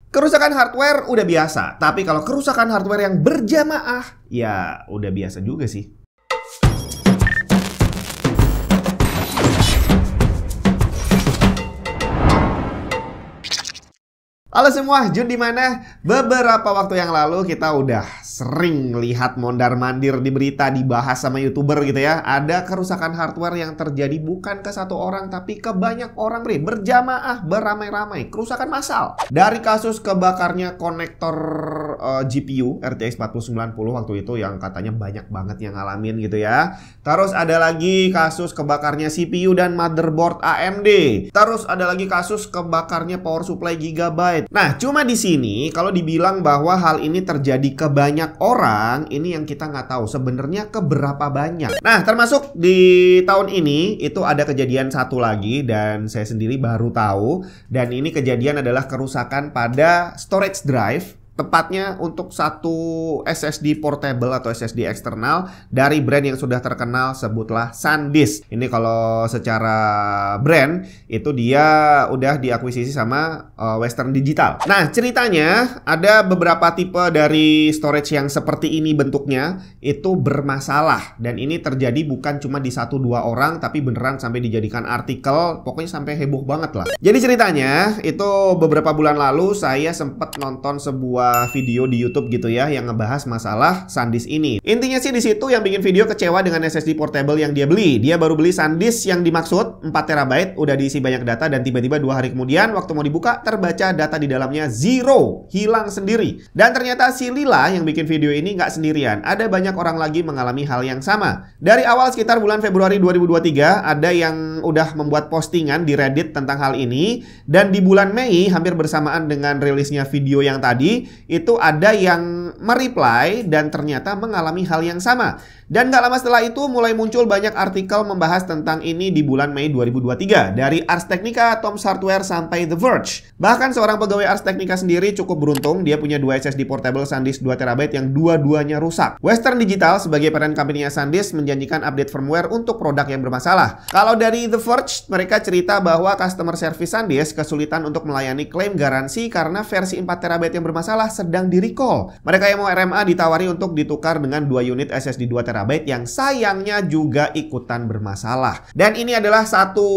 Kerusakan hardware udah biasa, tapi kalau kerusakan hardware yang berjamaah, ya udah biasa juga sih. Halo semua, Jun di mana? Beberapa waktu yang lalu kita udah sering lihat mondar-mandir di berita dibahas sama YouTuber gitu ya. Ada kerusakan hardware yang terjadi bukan ke satu orang tapi ke banyak orang, berjamaah, beramai-ramai, kerusakan massal. Dari kasus kebakarnya konektor GPU RTX 4090 waktu itu yang katanya banyak banget yang ngalamin gitu ya. Terus ada lagi kasus kebakarnya CPU dan motherboard AMD. Terus ada lagi kasus kebakarnya power supply Gigabyte. Nah, cuma di sini kalau dibilang bahwa hal ini terjadi ke banyak orang, ini yang kita nggak tahu sebenarnya keberapa banyak. Nah, termasuk di tahun ini itu ada kejadian satu lagi dan saya sendiri baru tahu. Dan ini kejadian adalah kerusakan pada storage drive. Tepatnya untuk satu SSD portable atau SSD eksternal dari brand yang sudah terkenal, sebutlah SanDisk. Ini kalau secara brand itu dia udah diakuisisi sama Western Digital. Nah, ceritanya ada beberapa tipe dari storage yang seperti ini bentuknya itu bermasalah. Dan ini terjadi bukan cuma di 1-2 orang, tapi beneran sampai dijadikan artikel. Pokoknya sampai heboh banget lah. Jadi ceritanya itu beberapa bulan lalu saya sempat nonton sebuah video di YouTube gitu ya yang ngebahas masalah SanDisk ini. Intinya sih di situ yang bikin video kecewa dengan SSD portable yang dia beli. Dia baru beli SanDisk yang dimaksud 4 TB, udah diisi banyak data dan tiba-tiba 2 hari kemudian waktu mau dibuka terbaca data di dalamnya zero, hilang sendiri. Dan ternyata si Lila yang bikin video ini nggak sendirian. Ada banyak orang lagi mengalami hal yang sama. Dari awal sekitar bulan Februari 2023 ada yang udah membuat postingan di Reddit tentang hal ini. Dan di bulan Mei hampir bersamaan dengan rilisnya video yang tadi itu ada yang mereply dan ternyata mengalami hal yang sama. Dan gak lama setelah itu mulai muncul banyak artikel membahas tentang ini di bulan Mei 2023. Dari Ars Technica, Tom's Hardware, sampai The Verge. Bahkan seorang pegawai Ars Technica sendiri cukup beruntung. Dia punya 2 SSD portable SanDisk 2 TB yang dua-duanya rusak. Western Digital sebagai parent company-nya SanDisk menjanjikan update firmware untuk produk yang bermasalah. Kalau dari The Verge, mereka cerita bahwa customer service SanDisk kesulitan untuk melayani klaim garansi karena versi 4 TB yang bermasalah sedang di-recall. Mereka yang mau RMA ditawari untuk ditukar dengan 2 unit SSD 2 TB yang sayangnya juga ikutan bermasalah. Dan ini adalah satu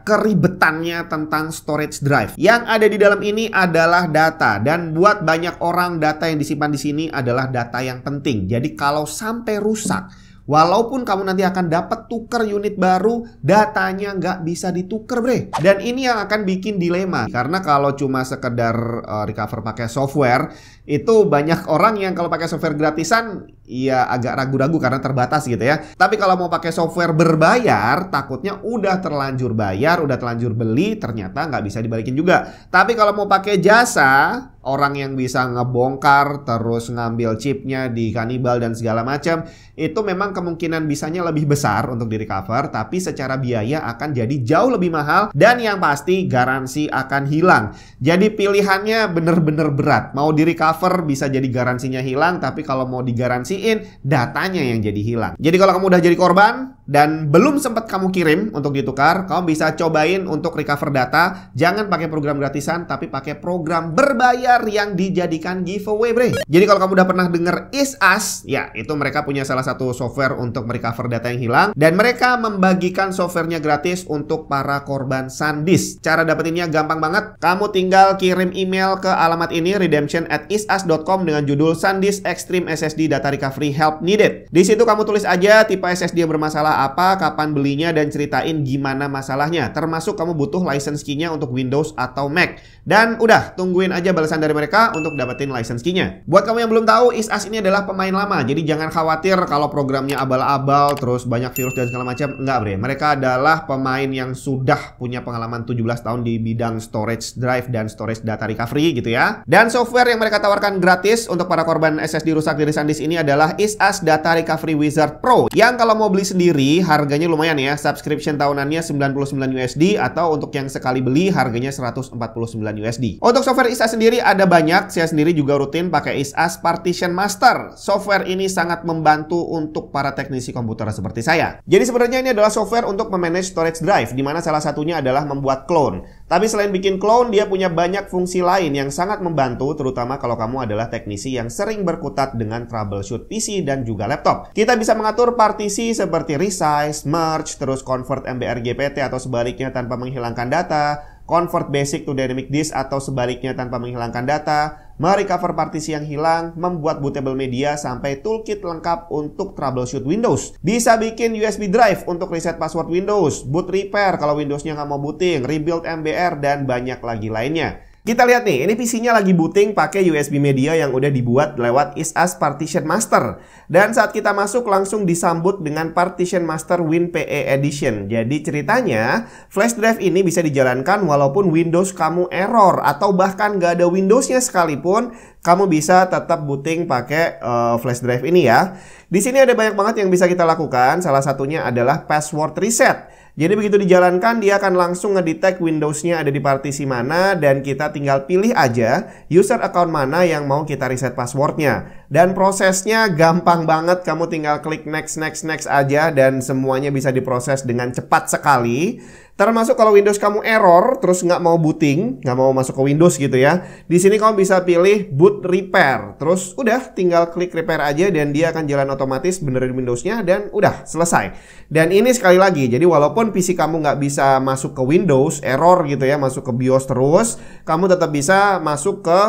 keribetannya tentang storage drive. Yang ada di dalam ini adalah data, dan buat banyak orang data yang disimpan di sini adalah data yang penting. Jadi kalau sampai rusak, walaupun kamu nanti akan dapat tuker unit baru, datanya nggak bisa dituker, bre. Dan ini yang akan bikin dilema. Karena kalau cuma sekedar recover pakai software, itu banyak orang yang kalau pakai software gratisan ya agak ragu-ragu karena terbatas gitu ya. Tapi kalau mau pakai software berbayar, takutnya udah terlanjur bayar, udah terlanjur beli, ternyata nggak bisa dibalikin juga. Tapi kalau mau pakai jasa, orang yang bisa ngebongkar terus ngambil chipnya di kanibal dan segala macam, itu memang kemungkinan bisanya lebih besar untuk di recover, tapi secara biaya akan jadi jauh lebih mahal dan yang pasti garansi akan hilang. Jadi pilihannya bener-bener berat. Mau di recover bisa jadi garansinya hilang, tapi kalau mau digaransiin datanya yang jadi hilang. Jadi kalau kamu udah jadi korban dan belum sempat kamu kirim untuk ditukar, kamu bisa cobain untuk recover data. Jangan pakai program gratisan, tapi pakai program berbayar yang dijadikan giveaway, bre. Jadi kalau kamu udah pernah denger ISAS, ya itu mereka punya salah satu software untuk merecover data yang hilang, dan mereka membagikan softwarenya gratis untuk para korban SanDisk. Cara dapetinnya gampang banget. Kamu tinggal kirim email ke alamat ini, redemption@isas.com, dengan judul SanDisk Extreme SSD Data Recovery Help Needed. Di situ kamu tulis aja tipe SSD yang bermasalah apa, kapan belinya, dan ceritain gimana masalahnya. Termasuk kamu butuh license key-nya untuk Windows atau Mac. Dan udah, tungguin aja balasan dari mereka untuk dapetin license key-nya. Buat kamu yang belum tahu, ISAS ini adalah pemain lama. Jadi jangan khawatir kalau programnya abal-abal, terus banyak virus dan segala macam. Enggak, bre. Mereka adalah pemain yang sudah punya pengalaman 17 tahun di bidang storage drive dan storage data recovery gitu ya. Dan software yang mereka tawarkan gratis untuk para korban SSD rusak dari SanDisk ini adalah ISAS Data Recovery Wizard Pro. Yang kalau mau beli sendiri harganya lumayan ya. Subscription tahunannya $99 atau untuk yang sekali beli harganya $149. Untuk software ISAS sendiri ada banyak. Saya sendiri juga rutin pakai ISAS Partition Master. Software ini sangat membantu untuk para teknisi komputer seperti saya. Jadi sebenarnya ini adalah software untuk memanage storage drive, di mana salah satunya adalah membuat clone. Tapi selain bikin clone, dia punya banyak fungsi lain yang sangat membantu, terutama kalau kamu adalah teknisi yang sering berkutat dengan troubleshoot PC dan juga laptop. Kita bisa mengatur partisi seperti resize, merge, terus convert MBR GPT atau sebaliknya tanpa menghilangkan data, convert basic to dynamic disk atau sebaliknya tanpa menghilangkan data, merecover partisi yang hilang, membuat bootable media, sampai toolkit lengkap untuk troubleshoot Windows. Bisa bikin USB drive untuk reset password Windows, boot repair kalau Windowsnya nggak mau booting, rebuild MBR, dan banyak lagi lainnya. Kita lihat nih, ini PC-nya lagi booting pakai USB media yang udah dibuat lewat ISAS Partition Master. Dan saat kita masuk langsung disambut dengan Partition Master WinPE Edition. Jadi ceritanya, flash drive ini bisa dijalankan walaupun Windows kamu error atau bahkan nggak ada Windows-nya sekalipun, kamu bisa tetap booting pakai flash drive ini ya. Di sini ada banyak banget yang bisa kita lakukan, salah satunya adalah password reset. Jadi begitu dijalankan, dia akan langsung ngedetect Windows-nya ada di partisi mana, dan kita tinggal pilih aja user account mana yang mau kita reset passwordnya. Dan prosesnya gampang banget, kamu tinggal klik next, next, next aja, dan semuanya bisa diproses dengan cepat sekali. Termasuk kalau Windows kamu error, terus nggak mau booting, nggak mau masuk ke Windows gitu ya. Di sini kamu bisa pilih boot repair. Terus udah tinggal klik repair aja dan dia akan jalan otomatis benerin Windowsnya dan udah selesai. Dan ini sekali lagi, jadi walaupun PC kamu nggak bisa masuk ke Windows, error gitu ya, masuk ke BIOS terus, kamu tetap bisa masuk ke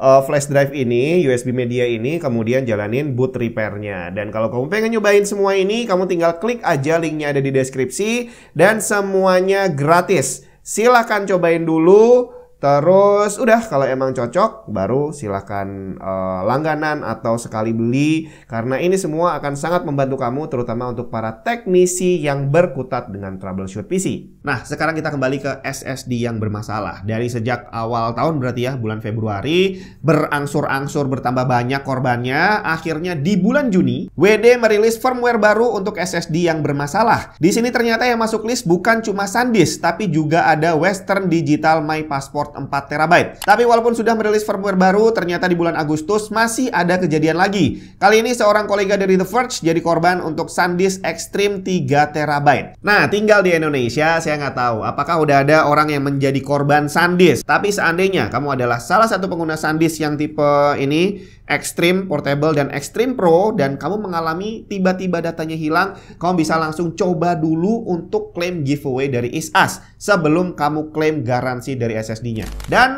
flash drive ini, USB media ini, kemudian jalanin boot repairnya. Dan kalau kamu pengen nyobain semua ini, kamu tinggal klik aja, linknya ada di deskripsi, dan semuanya gratis. Silahkan cobain dulu. Terus udah, kalau emang cocok baru silahkan langganan atau sekali beli, karena ini semua akan sangat membantu kamu, terutama untuk para teknisi yang berkutat dengan troubleshoot PC. Nah, sekarang kita kembali ke SSD yang bermasalah. Dari sejak awal tahun berarti ya, bulan Februari, berangsur-angsur bertambah banyak korbannya. Akhirnya di bulan Juni, WD merilis firmware baru untuk SSD yang bermasalah. Di sini ternyata yang masuk list bukan cuma SanDisk, tapi juga ada Western Digital My Passport 4 TB. Tapi walaupun sudah merilis firmware baru, ternyata di bulan Agustus masih ada kejadian lagi. Kali ini seorang kolega dari The Verge jadi korban untuk SanDisk Extreme 3 TB. Nah, tinggal di Indonesia, saya nggak tahu apakah udah ada orang yang menjadi korban SanDisk. Tapi seandainya kamu adalah salah satu pengguna SanDisk yang tipe ini, Extreme, Portable, dan Extreme Pro, dan kamu mengalami tiba-tiba datanya hilang, kamu bisa langsung coba dulu untuk klaim giveaway dari ISAS sebelum kamu klaim garansi dari SSD-nya. Dan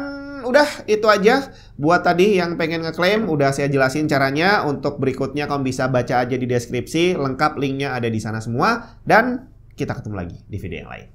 udah itu aja buat tadi yang pengen ngeklaim, udah saya jelasin caranya. Untuk berikutnya kamu bisa baca aja di deskripsi, lengkap linknya ada di sana semua. Dan kita ketemu lagi di video yang lain.